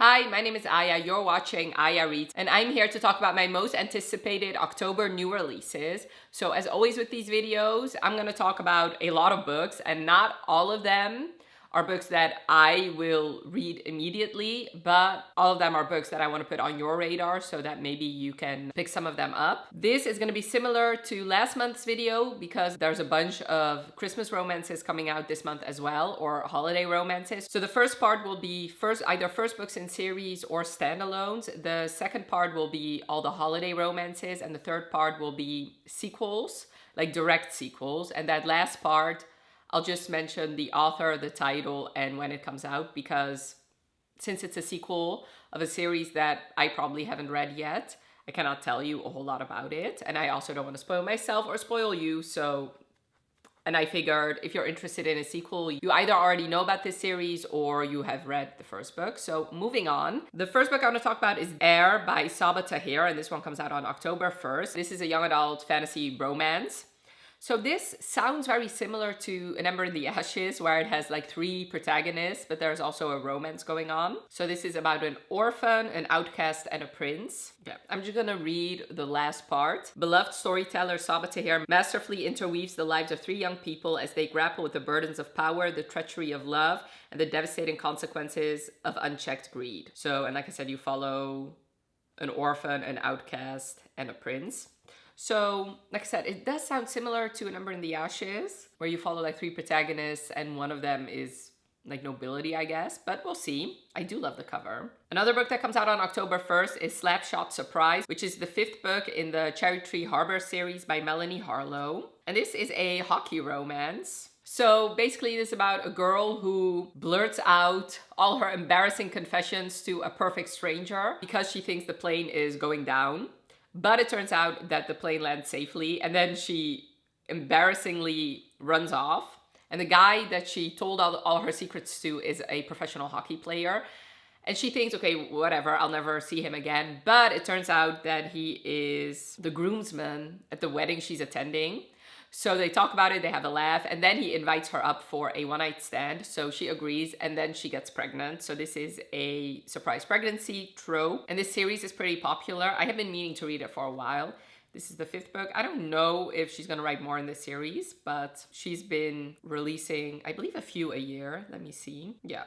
Hi, my name is Aya, you're watching Aya Reads, and I'm here to talk about my most anticipated October new releases. So as always with these videos, I'm going to talk about a lot of books, and not all of them are books that I will read immediately, but all of them are books that I want to put on your radar so that maybe you can pick some of them up. This is going to be similar to last month's video because there's a bunch of Christmas romances coming out this month as well, or holiday romances. So the first part will be either first books in series or standalones. The second part will be all the holiday romances, and the third part will be sequels, like direct sequels. And that last part, I'll just mention the author, the title, and when it comes out, because since it's a sequel of a series that I probably haven't read yet, I cannot tell you a whole lot about it. And I also don't want to spoil myself or spoil you, and I figured if you're interested in a sequel, you either already know about this series or you have read the first book. So moving on. The first book I want to talk about is Heir by Sabaa Tahir, and this one comes out on October 1st. This is a young adult fantasy romance. So this sounds very similar to An Ember in the Ashes, where it has like 3 protagonists, but there's also a romance going on. So this is about an orphan, an outcast, and a prince. Yeah, I'm just gonna read the last part. Beloved storyteller Sabaa Tahir masterfully interweaves the lives of 3 young people as they grapple with the burdens of power, the treachery of love, and the devastating consequences of unchecked greed. So, and like I said, you follow an orphan, an outcast, and a prince. So, like I said, it does sound similar to An Ember in the Ashes, where you follow like 3 protagonists and one of them is like nobility, I guess, but we'll see. I do love the cover. Another book that comes out on October 1st is Slapshot Surprise, which is the 5th book in the Cherry Tree Harbor series by Melanie Harlow. And this is a hockey romance. So basically this is about a girl who blurts out all her embarrassing confessions to a perfect stranger because she thinks the plane is going down. But it turns out that the plane lands safely, and then she embarrassingly runs off. And the guy that she told all her secrets to is a professional hockey player. And she thinks, okay, whatever, I'll never see him again. But it turns out that he is the groomsman at the wedding she's attending. So they talk about it, they have a laugh, and then he invites her up for a one-night stand. So she agrees, and then she gets pregnant. So this is a surprise pregnancy trope. And this series is pretty popular. I have been meaning to read it for a while. This is the 5th book. I don't know if she's gonna write more in this series, but she's been releasing, I believe, a few a year. Let me see. Yeah.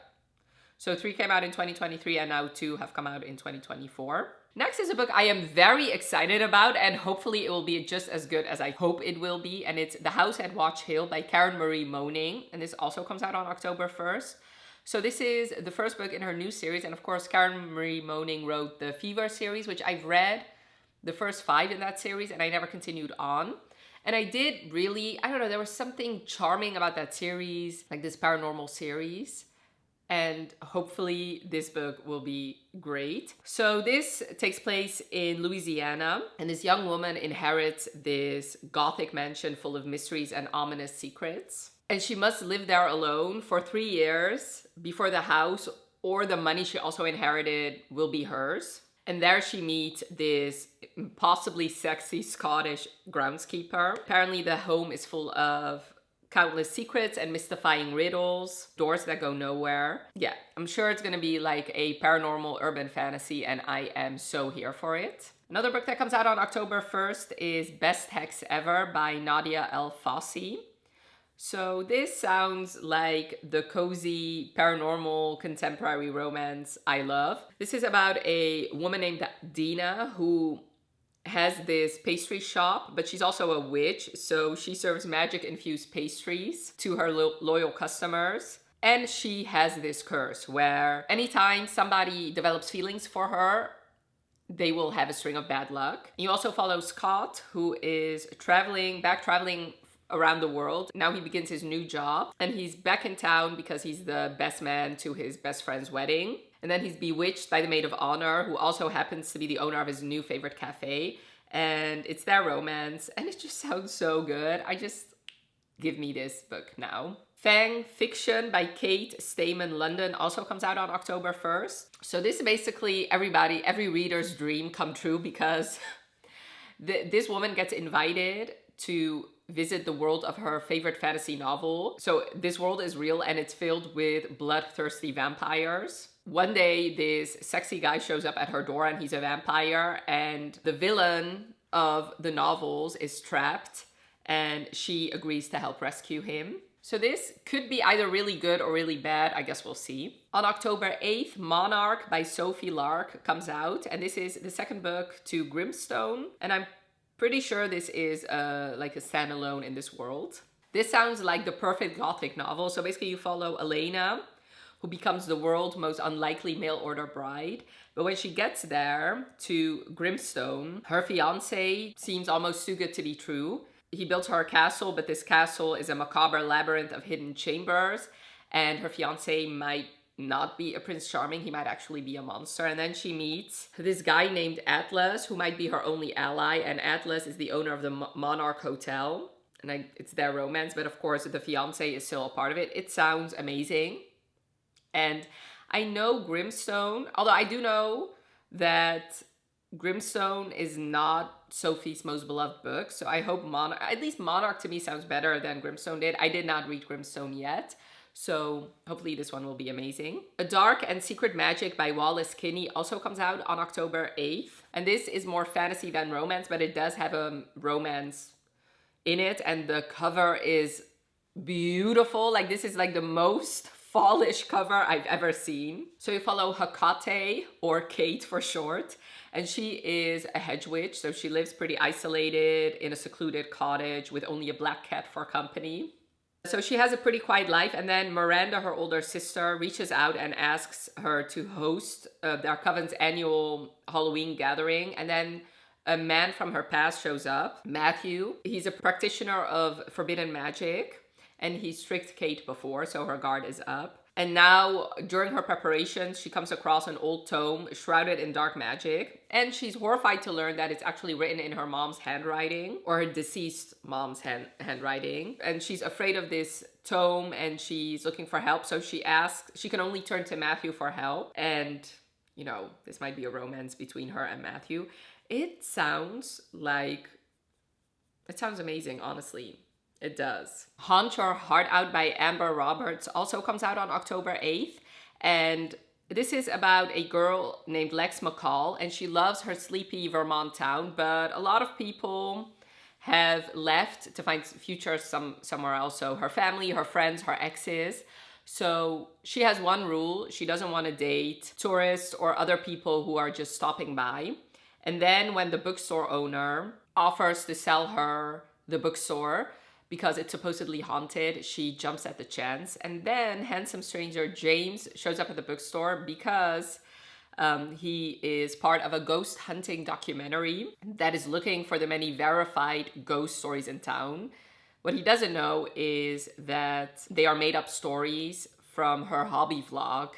So 3 came out in 2023, and now 2 have come out in 2024. Next is a book I am very excited about, and hopefully it will be just as good as I hope it will be. And it's The House at Watch Hill by Karen Marie Moning. And this also comes out on October 1st. So this is the first book in her new series. And of course, Karen Marie Moning wrote the Fever series, which I've read the first 5 in that series, and I never continued on. And I did really, I don't know, there was something charming about that series, like this paranormal series. And hopefully this book will be great. So this takes place in Louisiana, and this young woman inherits this gothic mansion full of mysteries and ominous secrets. And she must live there alone for 3 years before the house or the money she also inherited will be hers. And there she meets this possibly sexy Scottish groundskeeper. Apparently the home is full of countless secrets and mystifying riddles, doors that go nowhere. Yeah, I'm sure it's gonna be like a paranormal urban fantasy, and I am so here for it. Another book that comes out on October 1st is Best Hex Ever by Nadia El Fassi. So this sounds like the cozy paranormal contemporary romance I love. This is about a woman named Dina who has this pastry shop, but she's also a witch, so she serves magic-infused pastries to her loyal customers. And she has this curse where anytime somebody develops feelings for her, they will have a string of bad luck. You also follow Scott, who is traveling around the world. Now he begins his new job, and he's back in town because he's the best man to his best friend's wedding. And then he's bewitched by the maid of honor, who also happens to be the owner of his new favorite cafe. And it's their romance, and it just sounds so good. Give me this book now. Fang Fiction by Kate Stamen London also comes out on October 1st. So this is basically every reader's dream come true, because this woman gets invited to visit the world of her favorite fantasy novel. So this world is real, and it's filled with bloodthirsty vampires. One day, this sexy guy shows up at her door and he's a vampire, and the villain of the novels is trapped, and she agrees to help rescue him. So this could be either really good or really bad. I guess we'll see. On October 8th, Monarch by Sophie Lark comes out, and this is the second book to Grimstone, and I'm pretty sure this is like a standalone in this world. This sounds like the perfect gothic novel. So basically you follow Elena, who becomes the world's most unlikely mail order bride. But when she gets there to Grimstone, her fiance seems almost too good to be true. He built her a castle, but this castle is a macabre labyrinth of hidden chambers, and her fiance might not be a Prince Charming, he might actually be a monster. And then she meets this guy named Atlas, who might be her only ally, and Atlas is the owner of the Monarch Hotel, and it's their romance, but of course the fiance is still a part of it. It sounds amazing. And I know Grimstone, although I do know that Grimstone is not Sophie's most beloved book, so I hope at least Monarch to me sounds better than Grimstone did. I did not read Grimstone yet, so hopefully this one will be amazing. A Dark and Secret Magic by Wallace Kinney also comes out on October 8th, and this is more fantasy than romance, but it does have a romance in it, and the cover is beautiful. Like, this is like the most fallish cover I've ever seen. So you follow Hecate, or Kate for short, and she is a hedge witch, so she lives pretty isolated in a secluded cottage with only a black cat for company. So she has a pretty quiet life, and then Miranda, her older sister, reaches out and asks her to host their coven's annual Halloween gathering, and then a man from her past shows up, Matthew. He's a practitioner of forbidden magic, and he's tricked Kate before, so her guard is up. And now, during her preparations, she comes across an old tome shrouded in dark magic, and she's horrified to learn that it's actually written in her mom's handwriting, or her deceased mom's handwriting. And she's afraid of this tome, and she's looking for help, so she can only turn to Matthew for help. And, you know, this might be a romance between her and Matthew. It sounds amazing, honestly. It does. Haunt Your Heart Out by Amber Roberts also comes out on October 8th. And this is about a girl named Lex McCall, and she loves her sleepy Vermont town, but a lot of people have left to find future somewhere else. So her family, her friends, her exes. So she has one rule. She doesn't want to date tourists or other people who are just stopping by. And then when the bookstore owner offers to sell her the bookstore, because it's supposedly haunted, she jumps at the chance. And then handsome stranger James shows up at the bookstore because he is part of a ghost hunting documentary that is looking for the many verified ghost stories in town. What he doesn't know is that they are made up stories from her hobby vlog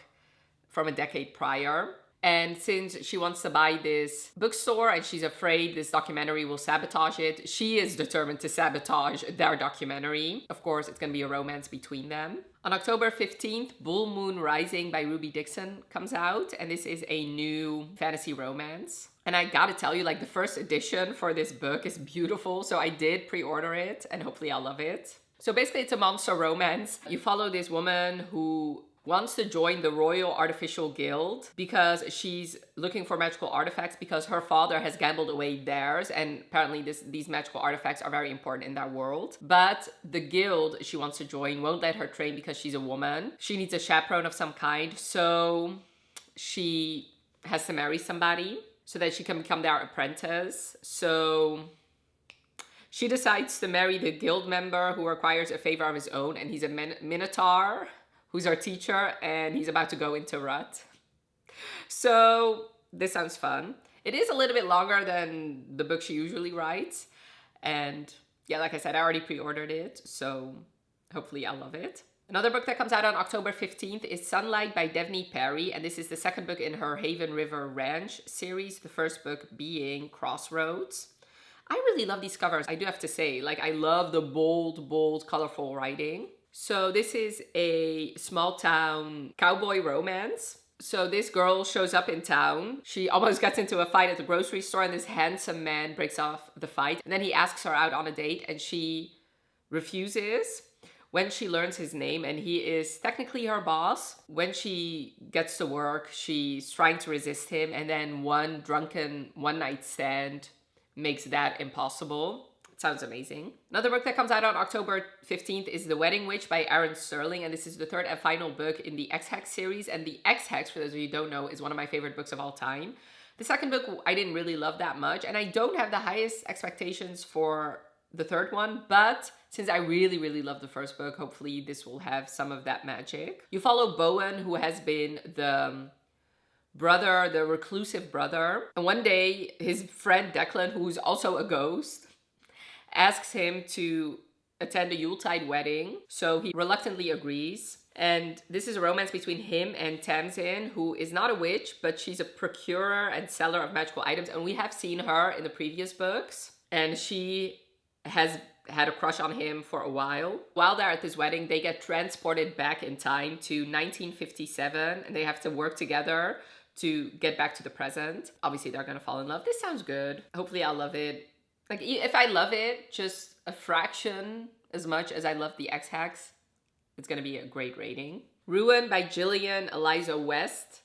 from a decade prior. And since she wants to buy this bookstore and she's afraid this documentary will sabotage it, she is determined to sabotage their documentary. Of course, it's going to be a romance between them. On October 15th, Bull Moon Rising by Ruby Dixon comes out, and this is a new fantasy romance. And I gotta tell you, like, the first edition for this book is beautiful, so I did pre-order it, and hopefully I'll love it. So basically, it's a monster romance. You follow this woman who wants to join the Royal Artificial Guild because she's looking for magical artifacts because her father has gambled away theirs, and apparently these magical artifacts are very important in that world. But the guild she wants to join won't let her train because she's a woman. She needs a chaperone of some kind, so she has to marry somebody so that she can become their apprentice. So she decides to marry the guild member who requires a favor of his own, and he's a minotaur who's our teacher, and he's about to go into rut. So this sounds fun. It is a little bit longer than the book she usually writes. And yeah, like I said, I already pre-ordered it, so hopefully I'll love it. Another book that comes out on October 15th is Sunlight by Devney Perry, and this is the second book in her Haven River Ranch series, the first book being Crossroads. I really love these covers, I do have to say. Like, I love the bold, colorful writing. So this is a small town cowboy romance. So this girl shows up in town. She almost gets into a fight at the grocery store, and this handsome man breaks off the fight. And then he asks her out on a date, and she refuses, when she learns his name, and he is technically her boss. When she gets to work, she's trying to resist him, and then one drunken one-night stand makes that impossible. It sounds amazing. Another book that comes out on October 15th is The Wedding Witch by Aaron Sterling, and this is the third and final book in the X-Hex series. And the X-Hex, for those of you who don't know, is one of my favorite books of all time. The second book I didn't really love that much, and I don't have the highest expectations for the third one, but since I really, really love the first book, hopefully this will have some of that magic. You follow Bowen, who has been the brother, the reclusive brother, and one day his friend Declan, who's also a ghost, asks him to attend a Yuletide wedding, so he reluctantly agrees. And this is a romance between him and Tamsin, who is not a witch, but she's a procurer and seller of magical items, and we have seen her in the previous books, and she has had a crush on him for a while. While they're at this wedding, they get transported back in time to 1957, and they have to work together to get back to the present. Obviously, they're gonna fall in love. This sounds good. Hopefully, I'll love it. Like, if I love it just a fraction as much as I love the X-Hex, it's gonna be a great rating. Ruin by Gillian Eliza West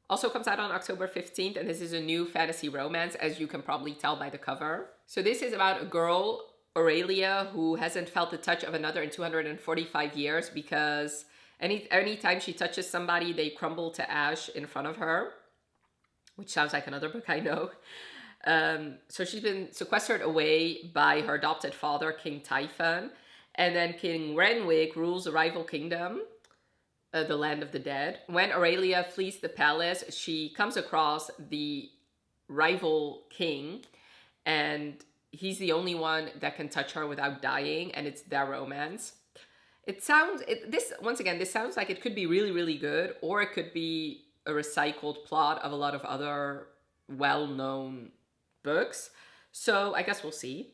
also comes out on October 15th, and this is a new fantasy romance, as you can probably tell by the cover. So this is about a girl, Aurelia, who hasn't felt the touch of another in 245 years because anytime she touches somebody, they crumble to ash in front of her, which sounds like another book I know. So she's been sequestered away by her adopted father, King Typhon, and then King Renwick rules the rival kingdom, the land of the dead. When Aurelia flees the palace, she comes across the rival king, and he's the only one that can touch her without dying, and it's their romance. This sounds like it could be really, really good, or it could be a recycled plot of a lot of other well-known books. So I guess we'll see.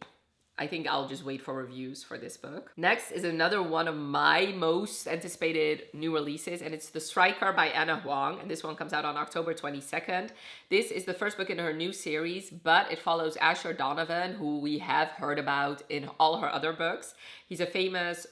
I think I'll just wait for reviews for this book. Next is another one of my most anticipated new releases, and it's The Striker by Ana Huang, and this one comes out on October 22nd. This is the first book in her new series, but it follows Asher Donovan, who we have heard about in all her other books. He's a famous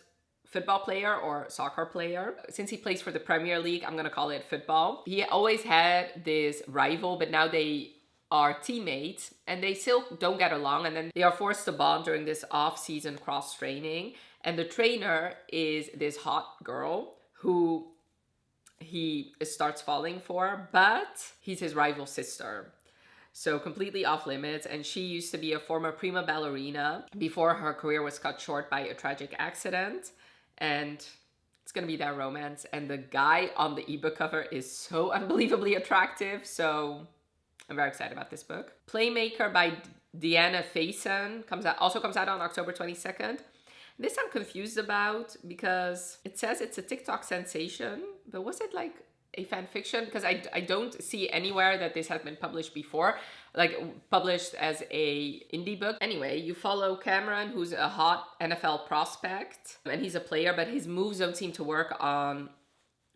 football player or soccer player. Since he plays for the Premier League, I'm gonna call it football. He always had this rival, but now they are teammates and they still don't get along, and then they are forced to bond during this off-season cross-training, and the trainer is this hot girl who he starts falling for, but he's his rival sister, so completely off limits. And she used to be a former prima ballerina before her career was cut short by a tragic accident, and it's gonna be their romance. And the guy on the ebook cover is so unbelievably attractive, so I'm very excited about this book. Playmaker by Deanna Faison also comes out on October 22nd. This I'm confused about because it says it's a TikTok sensation, but was it like a fan fiction? Because I don't see anywhere that this has been published before, like published as a indie book. Anyway, you follow Cameron, who's a hot NFL prospect, and he's a player, but his moves don't seem to work on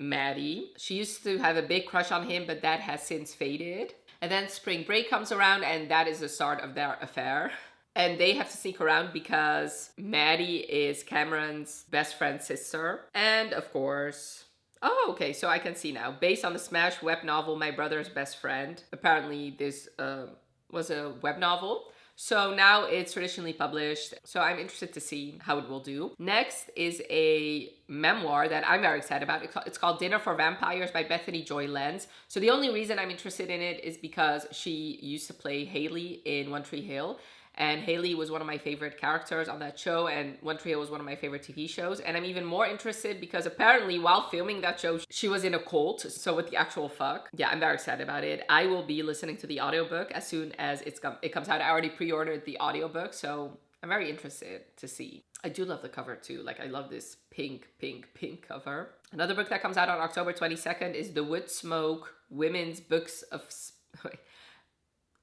Maddie. She used to have a big crush on him, but that has since faded. And then spring break comes around, and that is the start of their affair. And they have to sneak around because Maddie is Cameron's best friend's sister. And of course, oh, okay, so I can see now. Based on the smash web novel, My Brother's Best Friend. Apparently this was a web novel. So now it's traditionally published. So I'm interested to see how it will do. Next is a memoir that I'm very excited about. It's called Dinner for Vampires by Bethany Joy Lenz. So the only reason I'm interested in it is because she used to play Haley in One Tree Hill. And Haley was one of my favorite characters on that show, and One Tree Hill was one of my favorite TV shows. And I'm even more interested because apparently while filming that show, she was in a cult. So what the actual fuck? Yeah, I'm very excited about it. I will be listening to the audiobook as soon as it comes out. I already pre-ordered the audiobook, so I'm very interested to see. I do love the cover too. Like, I love this pink cover. Another book that comes out on October 22nd is The Woodsmoke Women's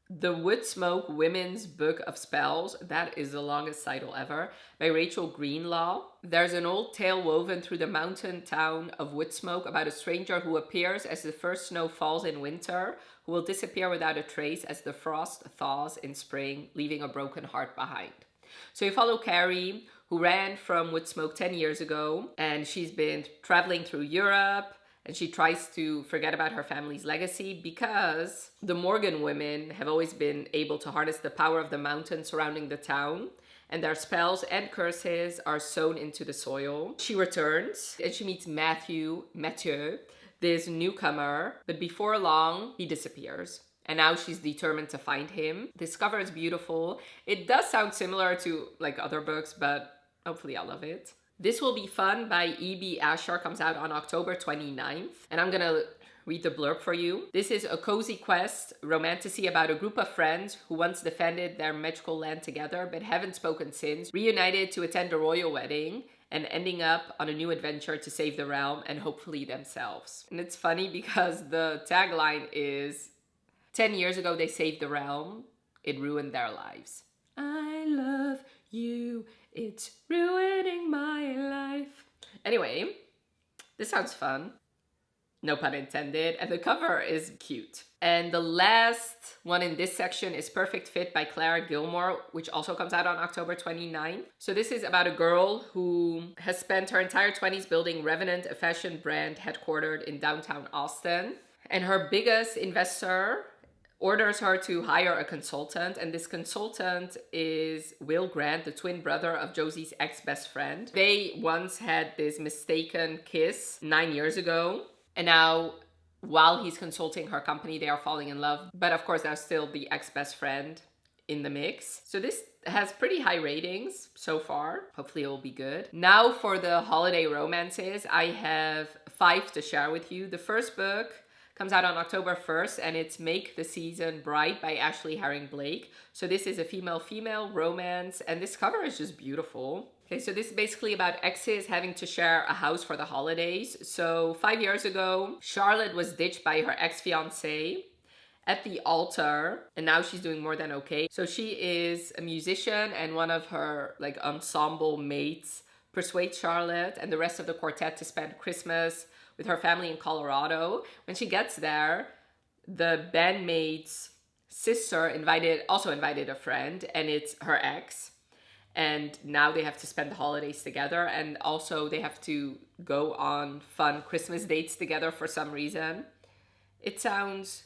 The Woodsmoke Women's Book of Spells. That is the longest title ever, by Rachel Greenlaw. There's an old tale woven through the mountain town of Woodsmoke about a stranger who appears as the first snow falls in winter, who will disappear without a trace as the frost thaws in spring, leaving a broken heart behind. So you follow Carrie, who ran from Woodsmoke 10 years ago, and she's been traveling through Europe, and she tries to forget about her family's legacy because the Morgan women have always been able to harness the power of the mountains surrounding the town, and their spells and curses are sewn into the soil. She returns and she meets Mathieu, this newcomer, but before long, he disappears. And now she's determined to find him. This cover is beautiful. It does sound similar to like other books, but hopefully I'll love it. This Will Be Fun by E.B. Asher comes out on October 29th. And I'm gonna read the blurb for you. This is a cozy quest romantasy about a group of friends who once defended their magical land together but haven't spoken since, reunited to attend a royal wedding and ending up on a new adventure to save the realm and hopefully themselves. And it's funny because the tagline is 10 years ago they saved the realm, it ruined their lives. I love you, it's ruining my life. Anyway, this sounds fun. No pun intended. And the cover is cute. And the last one in this section is Perfect Fit by Clara Gilmore, which also comes out on October 29th. So this is about a girl who has spent her entire 20s building Revenant, a fashion brand headquartered in downtown Austin. And her biggest investor orders her to hire a consultant, and this consultant is Will Grant, the twin brother of Josie's ex-best friend. They once had this mistaken kiss 9 years ago, and now while he's consulting her company, they are falling in love. But of course, there's still the ex-best friend in the mix. So this has pretty high ratings so far. Hopefully it will be good. Now for the holiday romances, I have 5 to share with you. The first book comes out on October 1st, and it's Make the Season Bright by Ashley Herring Blake. So this is a female-female romance, and this cover is just beautiful. Okay, so this is basically about exes having to share a house for the holidays. So 5 years ago, Charlotte was ditched by her ex-fiancé at the altar, and now she's doing more than okay. So she is a musician, and one of her like ensemble mates persuades Charlotte and the rest of the quartet to spend Christmas with her family in Colorado. When she gets there, the bandmate's sister also invited a friend, and it's her ex. And now they have to spend the holidays together, and also they have to go on fun Christmas dates together for some reason. It sounds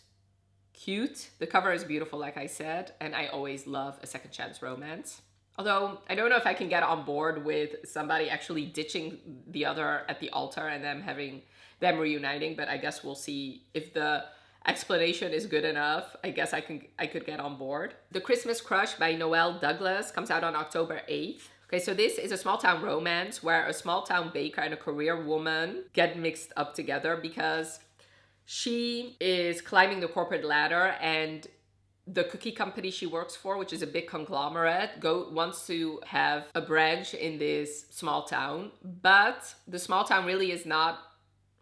cute. The cover is beautiful, like I said, and I always love a second chance romance. Although, I don't know if I can get on board with somebody actually ditching the other at the altar and them reuniting, but I guess we'll see if the explanation is good enough. I guess I could get on board. The Christmas Crush by Noelle Douglas comes out on October 8th. Okay, so this is a small town romance where a small town baker and a career woman get mixed up together because she is climbing the corporate ladder, and the cookie company she works for, which is a big conglomerate, wants to have a branch in this small town, but the small town really is not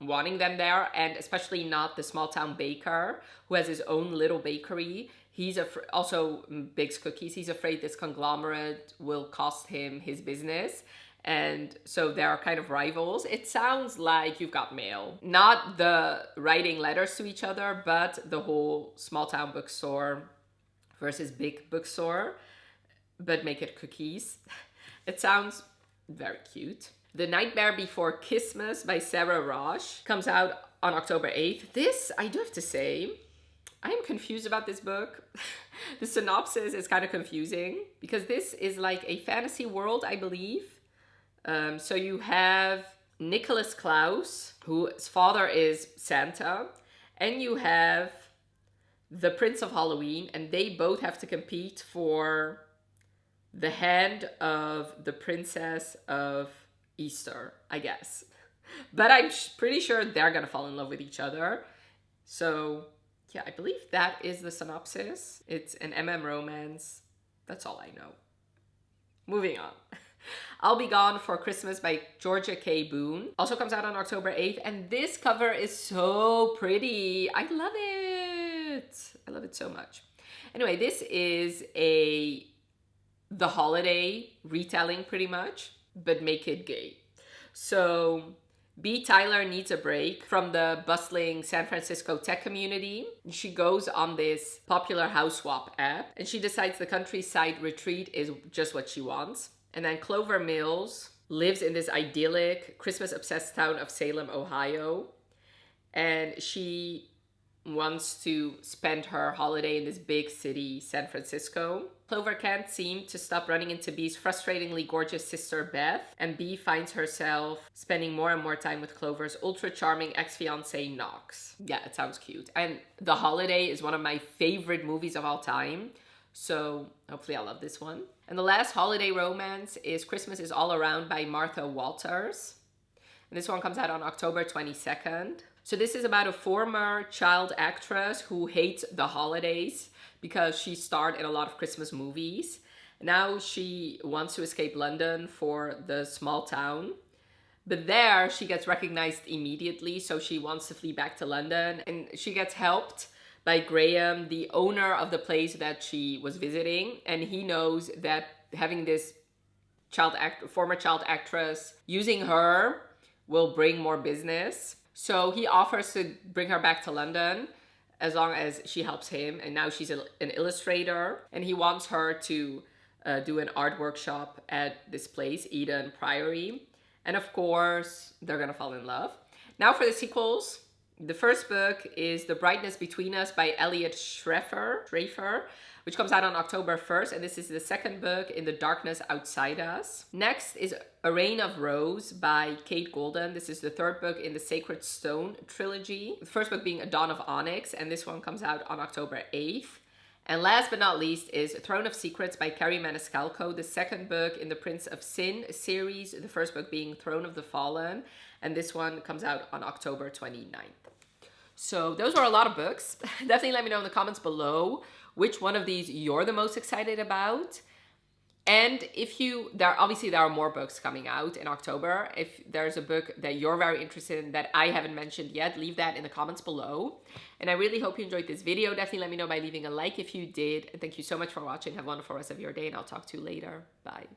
wanting them there, and especially not the small town baker who has his own little bakery. He's also bakes cookies. He's afraid this conglomerate will cost him his business, and so they are kind of rivals. It sounds like You've Got Mail. Not the writing letters to each other, but the whole small town bookstore versus big bookstore, but make it cookies. It sounds very cute. The Nightmare Before Christmas by Sarah Roche comes out on October 8th. This, I do have to say, I am confused about this book. The synopsis is kind of confusing because this is like a fantasy world, I believe. So you have Nicholas Klaus, whose father is Santa, and you have the Prince of Halloween, and they both have to compete for the hand of the Princess of Easter, I guess. But I'm pretty sure they're gonna fall in love with each other. So yeah, I believe that is the synopsis. It's an MM romance. That's all I know. Moving on. I'll Be Gone for Christmas by Georgia K. Boone. Also comes out on October 8th. And this cover is so pretty. I love it. I love it so much. Anyway, this is the holiday retelling pretty much, but make it gay. So B. Tyler needs a break from the bustling San Francisco tech community. She goes on this popular house swap app, and she decides the countryside retreat is just what she wants. And then Clover Mills lives in this idyllic, Christmas-obsessed town of Salem, Ohio. And she wants to spend her holiday in this big city, San Francisco. Clover can't seem to stop running into Bee's frustratingly gorgeous sister Beth, and Bee finds herself spending more and more time with Clover's ultra-charming ex-fiancé Knox. Yeah, it sounds cute. And The Holiday is one of my favorite movies of all time, so hopefully I'll love this one. And the last holiday romance is Christmas is All Around by Martha Walters. And this one comes out on October 22nd. So this is about a former child actress who hates the holidays because she starred in a lot of Christmas movies. Now she wants to escape London for the small town. But there she gets recognized immediately, so she wants to flee back to London. And she gets helped by Graham, the owner of the place that she was visiting. And he knows that having this former child actress using her will bring more business. So he offers to bring her back to London as long as she helps him. And now she's an illustrator. And he wants her to do an art workshop at this place, Eden Priory. And of course, they're gonna fall in love. Now for the sequels. The first book is The Brightness Between Us by Elliot Schrefer, which comes out on October 1st. And this is the second book in The Darkness Outside Us. Next is A Reign of Rose by Kate Golden. This is the third book in the Sacred Stone trilogy. The first book being A Dawn of Onyx, and this one comes out on October 8th. And last but not least is Throne of Secrets by Carrie Maniscalco, the second book in the Prince of Sin series, the first book being Throne of the Fallen, and this one comes out on October 29th. So those were a lot of books. Definitely let me know in the comments below which one of these you're the most excited about. And there are more books coming out in October. If there's a book that you're very interested in that I haven't mentioned yet, leave that in the comments below. And I really hope you enjoyed this video. Definitely let me know by leaving a like if you did. And thank you so much for watching. Have a wonderful rest of your day, and I'll talk to you later. Bye.